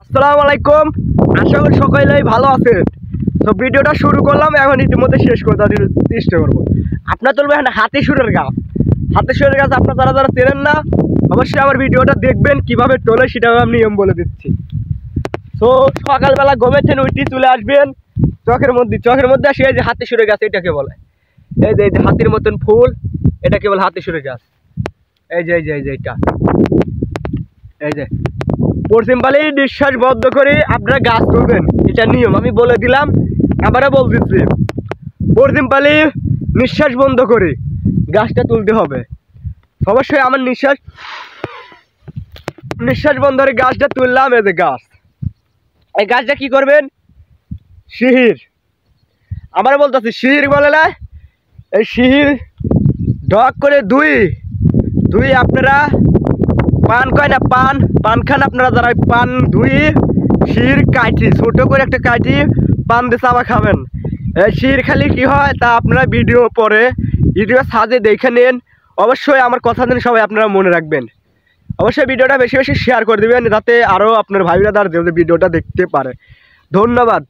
আসসালামু আলাইকুম। আশা করি সকলেই ভালো আছেন। তো ভিডিওটা শুরু করলাম, এখন ইতিমধ্যে শেষ করতে চেষ্টা করবো। আপনার তুলবে হাতিসুরের গাছ। হাতিসুরের গাছ আপনার যারা যারা চেনেন না, অবশ্যই আমার ভিডিওটা দেখবেন কিভাবে তোলে সেটাও আমি নিয়ম বলে দিচ্ছি। তো সকালবেলা ঘুমেছেন উঠে চলে আসবেন চকের মধ্যে আসে এই যে হাতিসুরের গাছ, এটাকে বলে এই যে হাতির মতন ফুল, এটাকে বলে হাতিসুরের গাছ। এই যে এটা এই যে পশ্চিম পালি নিঃশ্বাস বন্ধ করে আপনারা গাছ তুলবেন, এটা নিয়ম আমি বলে দিলাম। আবারও বলতেছি, পশ্চিম পালি নিঃশ্বাস বন্ধ করে গাছটা তুলতে হবে। অবশ্যই আমার নিঃশ্বাস বন্ধ করে গাছটা তুললাম। এই যে গাছ, এই গাছটা কি করবেন, শিহির আমার বলতেছি, শিহির বলে না, এই শিহির ঢক করে দুই আপনারা পান কয় না, পান খান আপনারা, যারা পান ধুই শির কাটি ছোট করে একটা কাটি পান দিয়ে চাবা খাবেন। এই শির খালি কি হয় তা আপনারা ভিডিও সাজে দেখে নেন। অবশ্যই আমার কথা দিন সবাই আপনারা মনে রাখবেন। অবশ্যই ভিডিওটা বেশি বেশি শেয়ার করে দেবেন, যাতে আরও আপনার ভাই ব্রাদার ভিডিওটা দেখতে পারে। ধন্যবাদ।